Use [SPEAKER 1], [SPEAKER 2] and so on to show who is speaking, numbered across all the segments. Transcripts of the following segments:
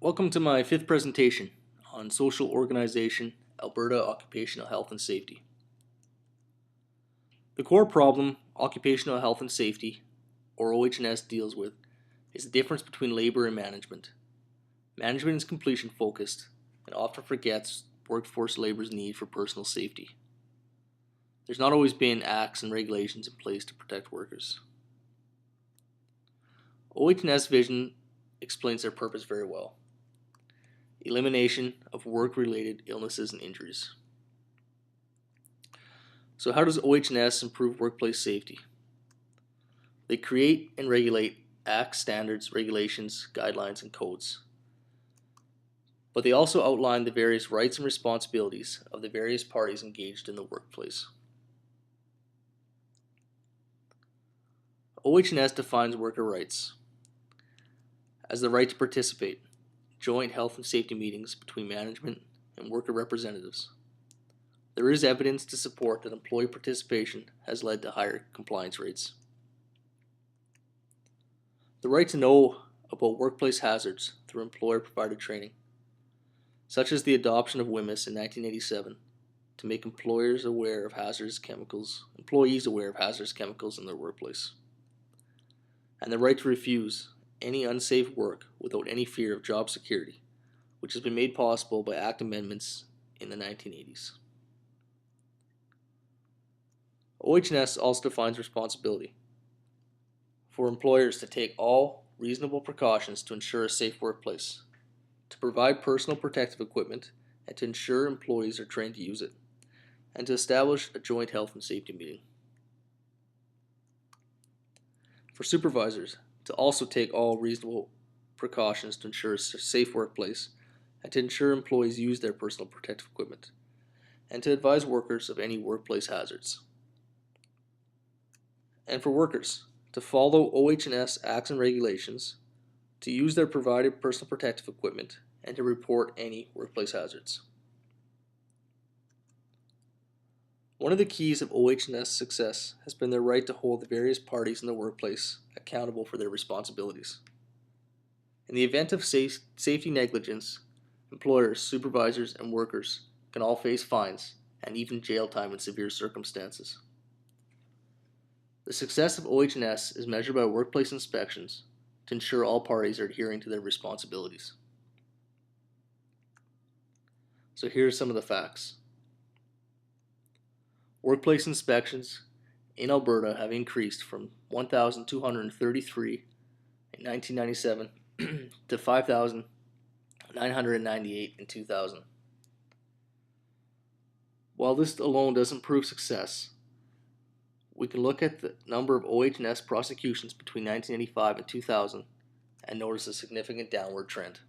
[SPEAKER 1] Welcome to my fifth presentation on Social Organization, Alberta Occupational Health and Safety. The core problem occupational health and safety, or OH&S, deals with is the difference between labor and management. Management is completion focused and often forgets workforce labor's need for personal safety. There's not always been acts and regulations in place to protect workers. OH&S vision explains their purpose very well. Elimination of work-related illnesses and injuries. So how does OH&S improve workplace safety? They create and regulate acts, standards, regulations, guidelines, and codes. But they also outline the various rights and responsibilities of the various parties engaged in the workplace. OH&S defines worker rights as the right to participate joint health and safety meetings between management and worker representatives. There is evidence to support that employee participation has led to higher compliance rates. The right to know about workplace hazards through employer-provided training, such as the adoption of WHMIS in 1987 to make employees aware of hazardous chemicals in their workplace. And the right to refuse any unsafe work without any fear of job security, which has been made possible by Act amendments in the 1980s. OH&S also defines responsibility for employers to take all reasonable precautions to ensure a safe workplace, to provide personal protective equipment, and to ensure employees are trained to use it, and to establish a joint health and safety meeting. For supervisors, to also take all reasonable precautions to ensure a safe workplace, and to ensure employees use their personal protective equipment, and to advise workers of any workplace hazards. And for workers, to follow OH&S acts and regulations, to use their provided personal protective equipment, and to report any workplace hazards. One of the keys of OH&S success has been their right to hold the various parties in the workplace accountable for their responsibilities. In the event of safety negligence, employers, supervisors, and workers can all face fines and even jail time in severe circumstances. The success of OH&S is measured by workplace inspections to ensure all parties are adhering to their responsibilities. So here are some of the facts. Workplace inspections in Alberta have increased from 1,233 in 1997 to 5,998 in 2000. While this alone doesn't prove success, we can look at the number of OH&S prosecutions between 1985 and 2000 and notice a significant downward trend.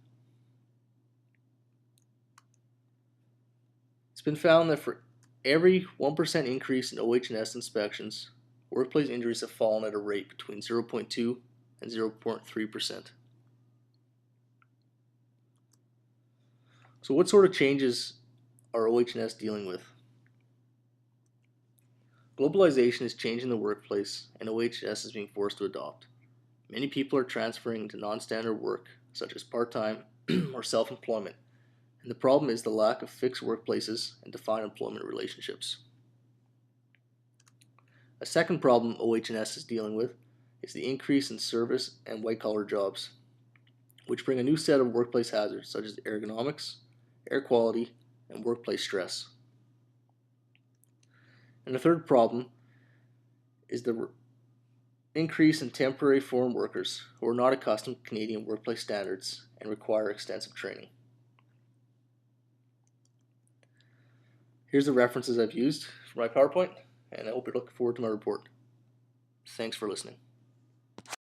[SPEAKER 1] It's been found that for every 1% increase in OH&S inspections, workplace injuries have fallen at a rate between 0.2 and 0.3%. So what sort of changes are OH&S dealing with? Globalization is changing the workplace, and OH&S is being forced to adopt. Many people are transferring to non-standard work, such as part-time or self-employment, and the problem is the lack of fixed workplaces and defined employment relationships. A second problem OH&S is dealing with is the increase in service and white-collar jobs, which bring a new set of workplace hazards such as ergonomics, air quality, and workplace stress. And the third problem is the increase in temporary foreign workers who are not accustomed to Canadian workplace standards and require extensive training. Here's the references I've used for my PowerPoint, and I hope you're looking forward to my report. Thanks for listening.